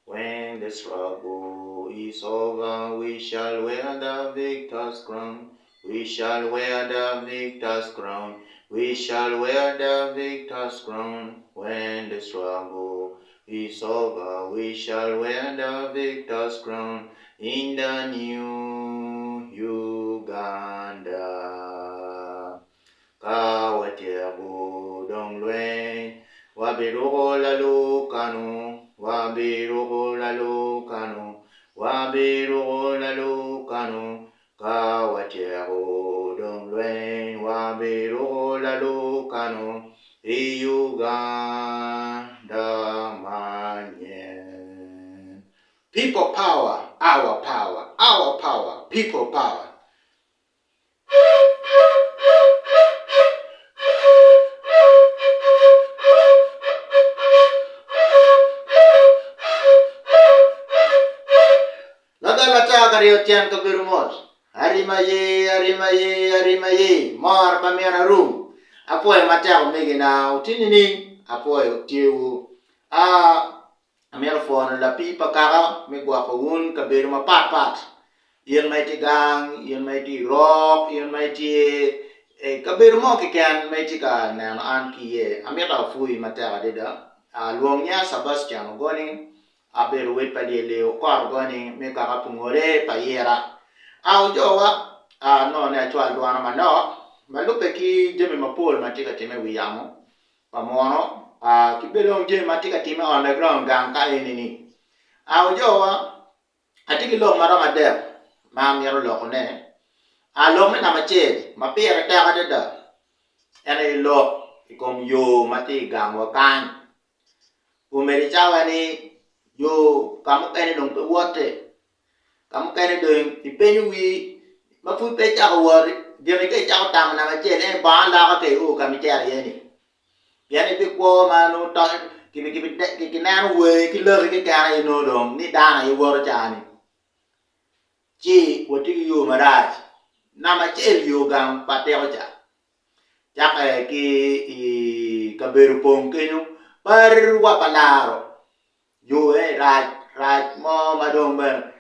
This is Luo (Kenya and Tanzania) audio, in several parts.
When the struggle is over, we shall wear the victor's crown. We shall wear the victor's crown. We shall wear the victor's crown. When the struggle is over, we shall wear the victor's crown in the new Uganda. Kawatiabu dongluen, wabirugo lalu kanu, wabirugo lalu kanu, wabirugo lalu kanu. Kawatiabu dongluen, wabirugo lalu kanu, Uganda manyen. People power, our power, our power, people power. Kariotyan kabirumot. Arimaye, arimaye, arimaye. Mar pamiana room. Apoy matao megina utinini. Apoy tiu. Amiara phone la pipa kara. Megwa pawun kabiruma pat. Iyan may tigang, iyan may ti rock, iyan may ti kabiruma kikan may ti ka na an kiye. Amiara fui matao dida. Luongnya Sebastian Goni. Aber wet pa de leo kor goni me ka pungore pa yera au jowa no ne chwa duana mano malupe ki jeme mapol matika time wiyamo pamono ki belong je matika time underground gang ka enini au jowa atiki lo mara mader mam yero lo ne lo me na mache mapere ta ka de ene lo ikom yo mati gang wa kan umeri chawa ni yo kamu kene dong pe wote kamu kene dong ipenyu wi mafu pe cha wori dire ke cha tam na ma che ne ba la ka ke o kami cha ye ni yani pe ko ma no ta ki na we ki le ki ka ni no dong ni da na yo wor cha ni chi woti yo maraj na ma che yo gam pa te o cha cha ki ka beru pong ke no par wa palaro yo raj mo madong ben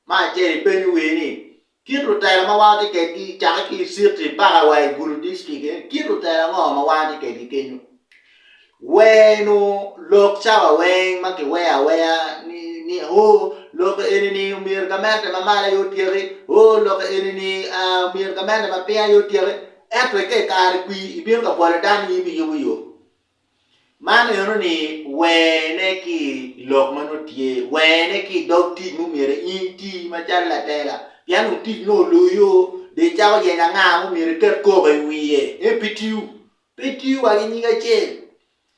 ma che penyu ni kiru ta ma wa ti ke di cha ki sirti para wa guru diski ke kiru ta ma wa ti ke di kenyu we no lok cha wa we ma ke we ni ho lok eni ni mir gamete ma mala yo tiere ho lok eni ni mir gamete ma pe yo tiere e pe ke ka ri bi ka bo dan ni bi yo man yono ni wene ki lok mano tie wene ki dog ti mu mere inti ma challa tela piano ti no loyo de chao ye na nga mu mere ker ko ba wiye e pitiu wa ni ga che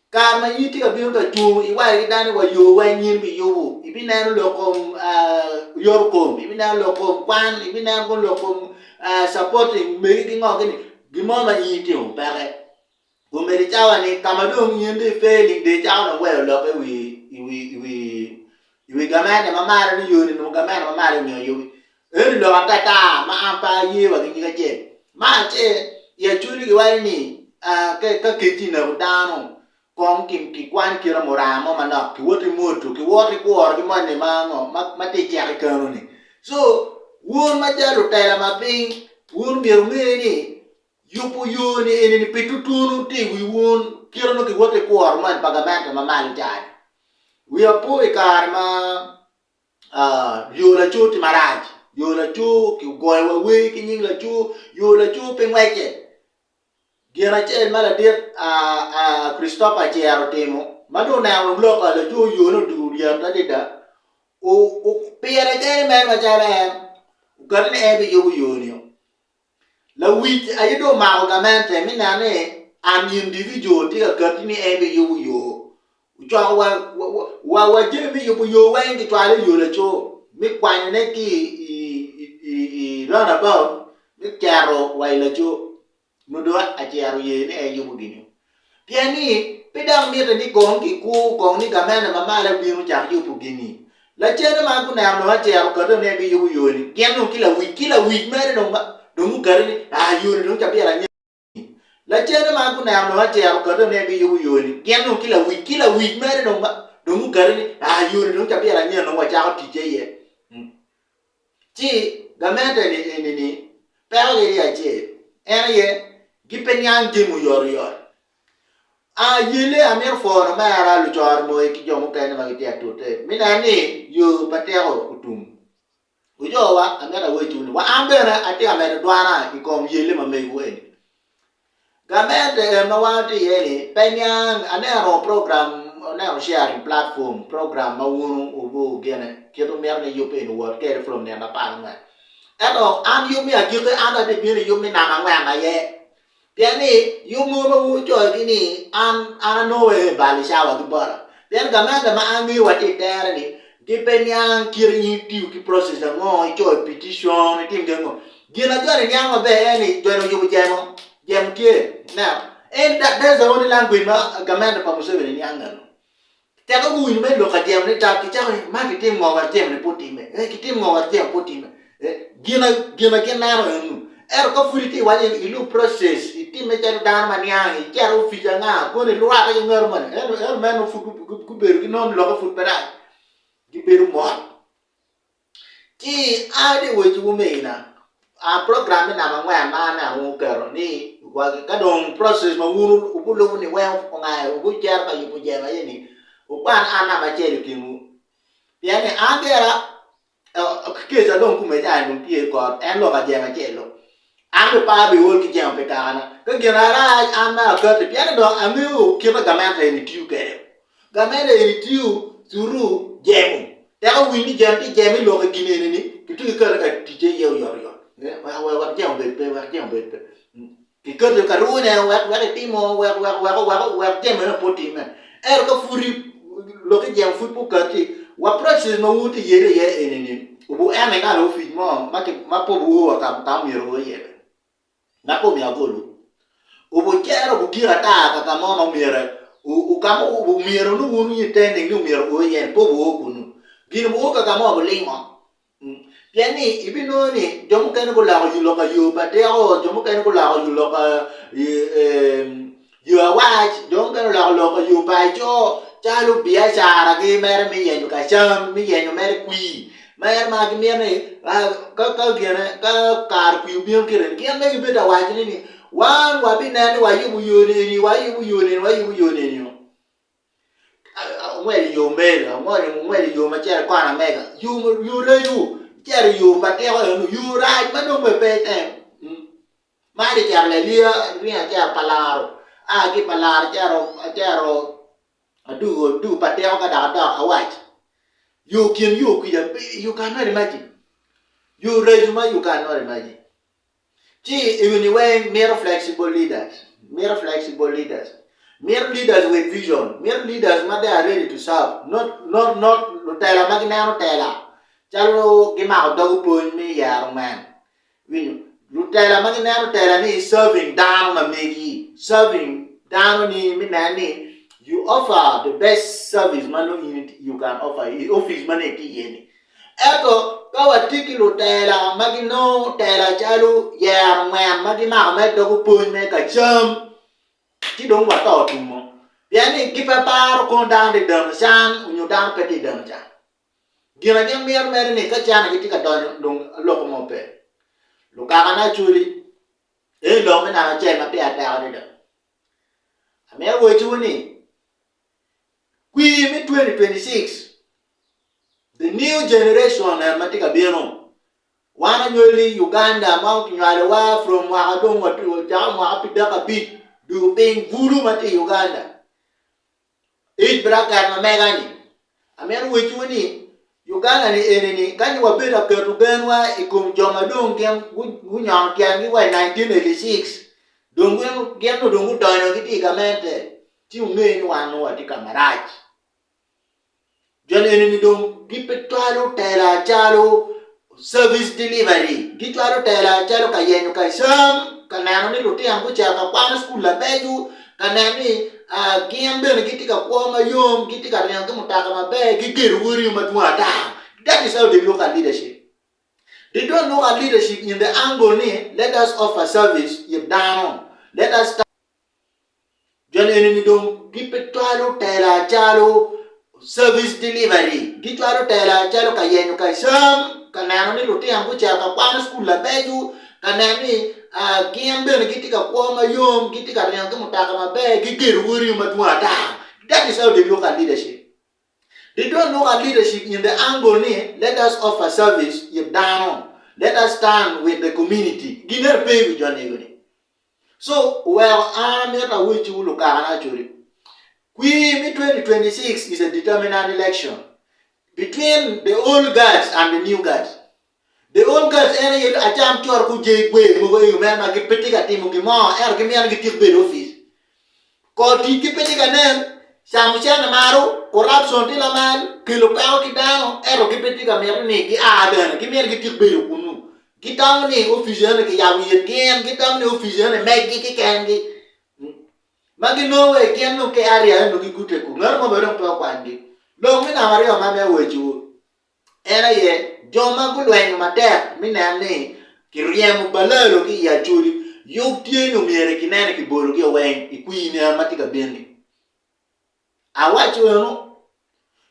ka ma yiti ka bi ka tu I wa ri dani wa yo wa nyin bi yo I bi na lo kom yor kom I bi na lo kom kwan I bi na ko lo kom supporting me ki ngo ni gi mo ma yiti o bare umeri chawa ni kamadong yende failing de chawa na well lo pe we gamane mamara ni yoni no gamane mamara ni yo eri lo angata ma ampa yi wa ki ga che ma che ya churi ki wani ni ka kiti na udano kong kim ki kwan ki ra moramo mana ki woti moto ki woti ko ki mane ma no ma te cha ka no ni so won ma jaru tela ma ping won bi ni yupu yoni eni pitutunu ti wi won kiro no ki wote ko arman pagamento ma mal jani wi apo e karma yola chuti maraj yola chu ki goywa we ki nying la chu yola chu pe ngweche gira che mala dir Christopher che arotemo madu na ro lo ka la chu yono du ya ta dida o pere de mer ma jara garne e bi yoni la wit ayido ma ogamente mi na ne an individual ti ka ni ebe yo jo wa je mi yo wa ngi twale yo le cho mi kwan ne ki run about mi karo wa le cho no do a karo ye ne e yo gini piani pedang mi ni gong ki ku gong ni ga mena mama le bi mu ja yo gini la che ne ma ku na no a karo ka ne bi yo ni kianu kila week mere no ba đúng cái này yuri đúng chả biết là như la che nó mà cũng nào nó che ko do ne bi yuri gen no kila week mere no ba đúng dungu gari yuri dungu tapi ala nyen no wa cha ti je ye ti gamete ni pero ge ya je ene ye gipenya ngimu yor yele amer for ma ara lu chor mo ki jomu kene ma ti atote minani yo patero utum ujo wa amera we tuni wa ambera ati amera dwara ikom yele ma me we gamete ma wa ti yele penyang anero program anero sharing platform program ma wunu ubu gene keto mer ne yope no word care from ne na pa ma eto an yumi akite ana de bi yumi na ma ma ye Piani, you move a joy guinea, and no way, Bali shower the butter. Then Gamanda Mangi, what it there, depending killing you process and more joy petition, thing demo. Gina John and Yama Bay, any join you with Jam Kid. Now, ain't that's the only language Gamanda Pamuseven in Yangan. Tell who you may look at them, marketing over them, put him, him over them, put him. Gina can now. Ko furiti wali ilu process iti meter dan maniang ikiaro fijanga ko ni luwa ka ngar man men fu ku beru non lo fu pera ki beru mo ki ade we tu meina a program na mangwa na hu kero ni wa ka don process ma wuru ubulo ni we ngai ubu jar ka yubu jema yeni ukwan ana ma chelu kimu yani angera ke za don ku me ja no pie ko en lo ka jema chelo Ame pa be wol ki jam pe kana ke genara ama ka te piano do ame o ki ba gamata ni tiu ke gamata ni tiu turu jemu ya ko wini jam ti jemi lo ka gine ni ki tu ka ti je yo wa jam be ki ka te ka ru ne wa ti mo wa jam na poti me ka furi lo ka jam fu pu ka ti wa process no wuti yere ye ni ubu ame ka lo fi mo ma po bu wa ka mi ro ye Napo mi agolu. Ubu kero bugira ta ka mono mire. Kamo ubu mire no wonu yitende ni mire o yen po bo kunu. Ginu bo ka mo limo. Piani ibino ni jomu kan ko la yulo ka yo patero jomu kan ko la yulo ka yo awaj jomu kan la lo ka yo pa jo chalu bia sara ge mer mi yen ka cham mi yen mer kui. Mer ma gi ne ka gene ka kar ku bi kire ki me gi beta wa ni wan wa bi na ni wa yubu yone ni mwe yo mela mwe yo ma chere kwa na mega you le you chere yo pa te ho you right ma no me pe te ma di chere le ria chere palaro ki palaro chere du pa te ho ka da awaj You cannot imagine. You resume, you cannot imagine. Even when mere flexible leaders, mere leaders with vision, mere leaders, they are ready to serve. Not tell a magnano tell. Chalo gima dog pun me yar man. You tell a magnano tell me serving down a megi, serving down me nani. You offer the best service you can offer. Office money yeni. Eko kawa tiki lo tela magino tela chalu ya magina me dogu pun me ka cham. Ti dong wa to tumo. Yani kipa paro kon down de dam san unyo down peti dam cha. Gina gem mer ni ka chana ki ka dong loko mo pe. Lo ka na chuli. Lo me na che ma pe ata de. Ame wo chuni. We in 2026, the new generation matika bino. Wana nyoli Uganda mount nyalewa from Wakadong to Jamu apidaka bit do paying voodoo mati Uganda. Each braka na megani. Ameru wechuni Uganda ni eneni kanyi wapenda ketu benwa ikum jomadong kem gunyang kiangi wa 1986. Dongu gemu dongu dono kiti kamente. Ti ungeni wanu watika maraji. John enemy dong gipetwalo tela chalo service delivery gitwalo tela chalo kayenyo kaisam kanano ni luti angu chaka kwa school la beju kanani giambe ni gitika kwa mayom gitika nyangu mutaka mabe gigiruri matwata. That is how they look at leadership. They don't look at leadership in the angle ni let us offer service yep down. Let us John enemy dong gipetwalo tela chalo service delivery gitwaro tela chalo kayenyo kaisam kanano ni luti yangu chaka kwana school la beju kanani gien bene gitika kwoma yom gitika nyange mutaka mabe gigeruri matwata. That is how they look at leadership. They don't look at leadership in the angle ni let us offer service if down. Let us stand with the community. Giner pay with your neighbor. So well I'm not which you look at actually. We 2026 is a determinant election between the old guards and the new guards. The old guards any a jam to ku je gwe mo go man ma gipeti ka timu ki mo ki mi an gitik be office. Ko ti gipeti ka nem samuchana maro corruption ti la man kilo pa ki dano gipeti ka mer ni ki ben ki mer gitik be kunu. Gitam ni office ki ya wi gen gitam ni office ni me ki kengi. Magi no we kian no ke area no ki gute ku ngar mo berong pa kwandi lo mi na mari o ma me weju era ye joma gulwen matek mi na ni ki riem balalo ki ya churi yuk tie no mere ki nene ki bolo ki wen ikui ni amatika bendi awachu no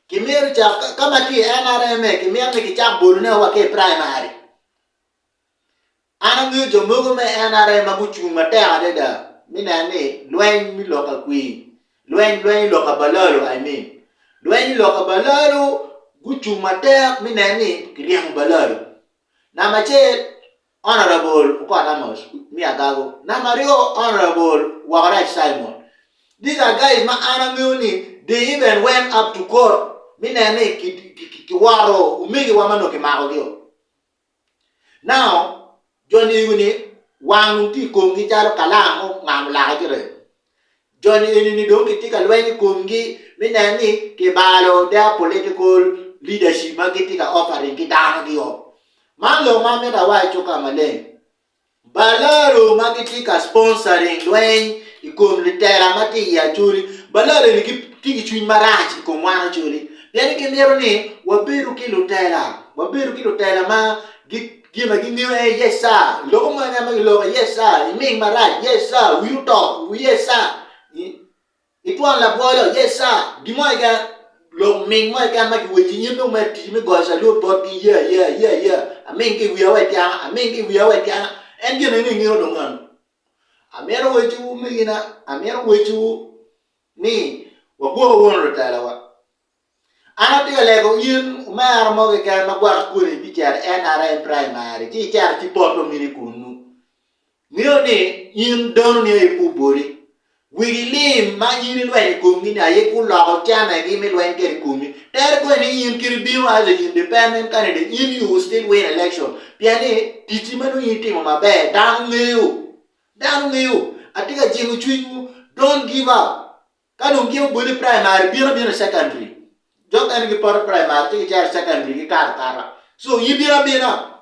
ki mere cha kama ti NRM ki mere ki cha bolo ne wa ke primary ana ngi jomo me NRM maguchu matek adeda Minane, Luen mi loka queen. Luen loka balalo, I mean. Luen loka balalo, guchu mater, minane, kriang balalo. Namache, honorable, Ukwatamos, Miagago. Namario, honorable, Wagaraj Simon. These are guys, ma anamuni, they even went up to court. Minane, kiwaro, umigi wamano kimagio. Now, Johnny Uni, Wang ti kongi charo kalango ngam la jere Johnny ni do ki ka lweni kongi minani ke balo their political leadership magiti ka offering ki dang dio malo mame da wa choka male balaro magiti ka sponsoring lwen ikom litera mati ya churi balaro ni ki chui marachi ko mwana churi yani ke mero ni wabiru ki lutera ma Give a give me a yes sir. Logo man yes sir. You make my right, yes sir. Will you talk? Yes sir. It won't la boy, yes sir. Give my guy look make my guy make waiting you know my team goes a little body yeah. I mean give we are waiting, and get any new one. I made a way to me I made a way to me. What go on retire. Ana tiga lego yin umar mo ke kan magwa kuri bicara NRM primary ti char ti poto mini kunu mio ni yin don ni ipu bori wilim ma yin lwen kumi na ye ku lo chama gi mi lwen ke kumi ter ko ni yin kirbiu as an independent candidate yin you still win election piani titi manu yin ti ma be dan ngeu atiga jingu chuinu don't give up kanu give bori primary biro secondary Jok and get part primary, take a secondary car. So you be a bina.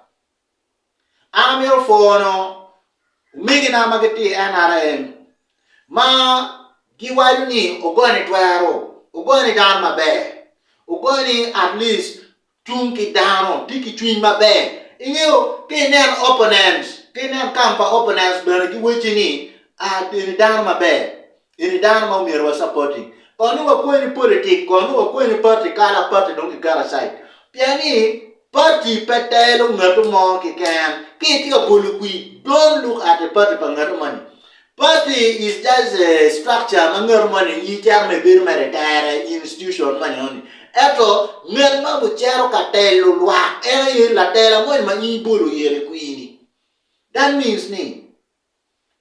I'm your phone, making a magati NRM. Ma, give what you need, or going to arrow, or going down my bed, or going at least chunky down, tiki twin my bed. In you, can opponents, can camp opponents, but you what you need at the down my bed. In the down my mirror was supporting. Kono wa kweni politik, kono wa kweni party kala party dongi kala side. Piani party petelo ngato mo kikan. Kiti ka bulukui. Don't look at the party pa ngato money. Party is just a structure ngato money. Ichar me biru me retire institution money only. Eto ngato ma buchero katelo lwa. Era yi la tela mo ma ibulu yere kuini. That means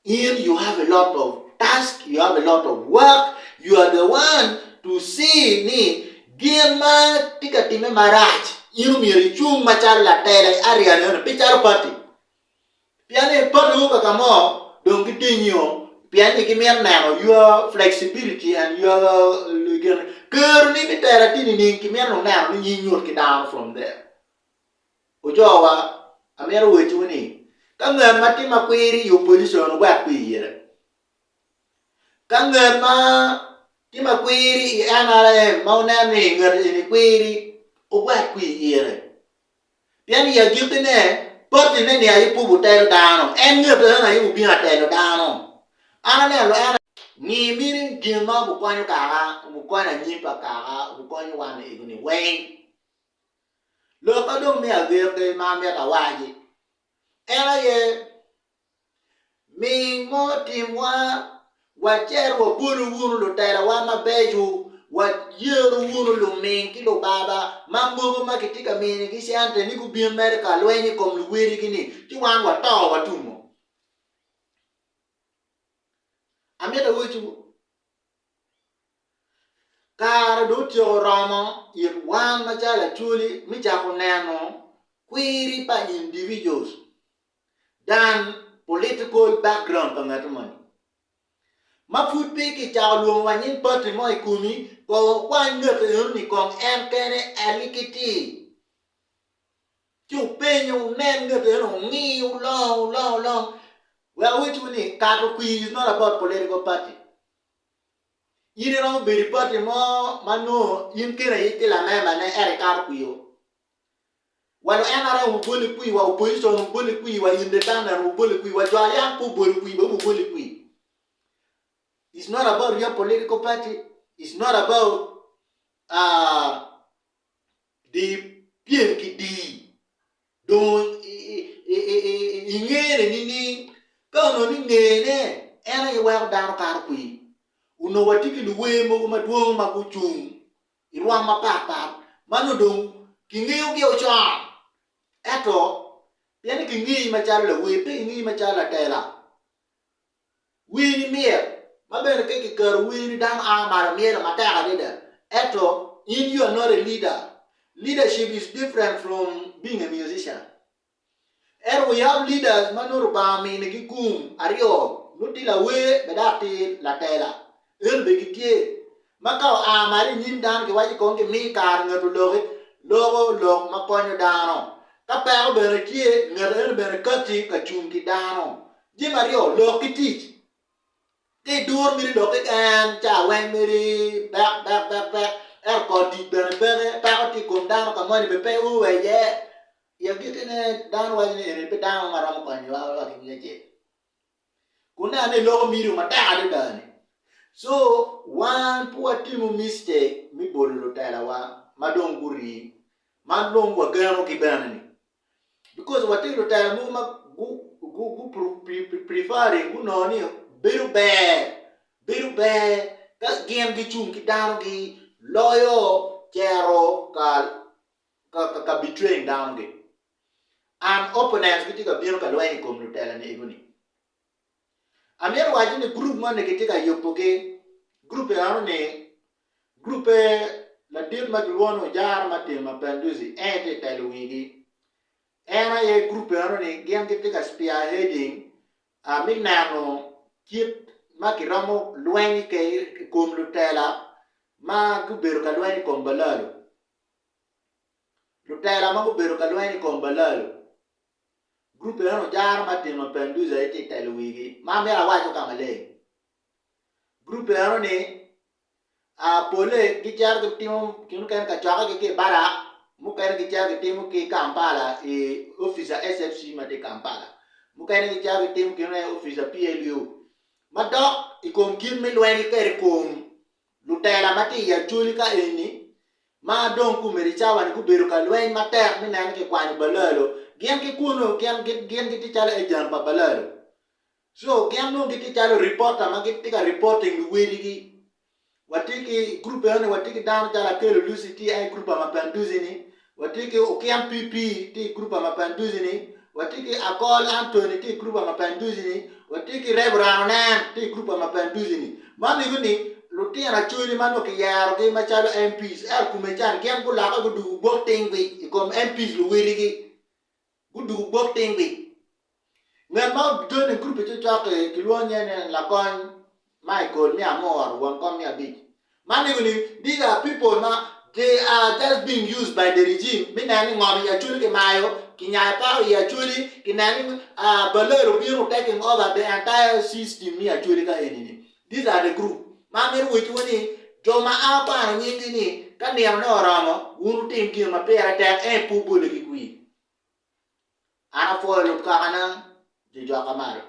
you have a lot of tasks, you have a lot of work. You are the one to see ni gima tika time marach iru miri chung machar la tela area ne pichar party piane party ka kamo dong kitinyo piane kimer na your flexibility and your ker ni bitera tini ni kimer no na ni nyur ki down from there ojowa amero wetu ni kanga mati makwiri yo position wa kwire kanga ma Tima query NRM maunani ngari query ogwa query piani ya gitene party nene ayi pubu tayo dano en ngata na yu bi atelo dano ana ne lo ana ni mirin gima bu kwanyo kaka bu kwana nyipa kaka bu kwanyo wane iguni wen lo ka dong mi agirde ma mi ta waji era ye mi mo timwa wacher wo buru wuru lo tera wa mabeju wa yeru wuru lo min kilo baba mambo ma kitika min ki siante ni ku bi America lo ni kom lu wiri gini ti wan wa to wa tumo ameta wuchu kar do tio ramo yet wan ma chala chuli mi cha ko neno query pa individuals than political background pangatman ma food pe ki cha lu wa nyin party mo ikumi ko kwan ngot ni kong en kene alikiti chu pe nyu nen ngot no ngi long well which one card quiz is not about political party. You don't be party more mano in kera ite la mema ne ere card quiz. While anara who bully quiz wa opposition who bully quiz wa independent who bully quiz wa jaya who bully quiz who bully quiz. It's not about your political party. It's not about the PMKD. Don't ingere nini kono ni ngene ena ye wa dar kar kui uno watiki luwe mo ma duong ma kuchung irwa ma papa mano dong kingiyo gi ocha eto yani kingi ma chala we pe ngi ma chala tela we ni mier ma ber ke ki kar we ni dan a mar mier ma ta ga de eto you are not a leader. Leadership is different from being a musician. And we have leaders manur ba mi ne ki kum ario nutila we bedati la tela el begitie makao a mari nin dan ke waji kon ke mi kar ngatu logo ma ponyo dano ka pa be tie ngel be kati ka chum ki dano ji mario lo kitich te dur mi do ke an cha wen mi back er ko di be ta ti kon dano ka moni be pe u we ye ya gitene dan wa ni pe dan maram ko ni wa ki ngeje kuna ne lo miru mata de dan so one poor team mistake mi bolu tala wa madong guri madong wa gano ki banani because what you tell mu ma gu preferring gu no ni beru be ka gem gi chung ki dan gi loyo chero ka betraying down gi and opponents kitika biro ka lwani kom lutela ne iguni amir waji ne group man ne kitika yopoke group la dir ma duono jar ma te ma penduzi ete telwigi era ye group ne gem kitika spearheading aminano kit ma kiramo lwani ke kom lutela ma kubero ka lwani kom balalo lutela ma kubero ka lwani kom balalo group no jar ma te ma penduza ete telwigi ma mera wajo kama le group no ne a pole ki jar ke timo kinu kan ka chaga ke bara mu kan ki jar ke timo ke Kampala e officer SFC ma te Kampala mu kan ki jar ke timo kinu officer PLU ma do ikom kin me lweni ke kom lutela ma te ya chulika eni ma don ku meri chawa ni ku beru ka lweni ma ter mi nan ke kwani balalo gen ke kuno gen ke chala e jan babalaro so gen no ke chala reporter ma ke tika reporting wiri gi watiki group ene watiki down chala ke Lucy ai group ma panduzi ni watiki okiam PP ti group ma panduzi ni watiki akol Anthony ti group ma panduzi ni watiki Reverend Nan ti group ma panduzi ni mani guni lutia chuli mano ke yaro ke ma chala MPs ku me chan gen ku la ko du boting wi kom MPs lu wiri gi gudu boting bi ngan ma do ne group to talk ke luonya ne la kon Michael mi amor won kom mi abi mani guni these are people na they are just being used by the regime mi na ni ngom ya chuli ke mayo kinya pa ya chuli kinani balero biro taking over the entire system mi ya chuli ka enini these are the group mami which one do ma apa nyingi ni kan ya no ramo unu tim ki ma pera ta pupu le ki ana fo lo ka ana je jo akamaro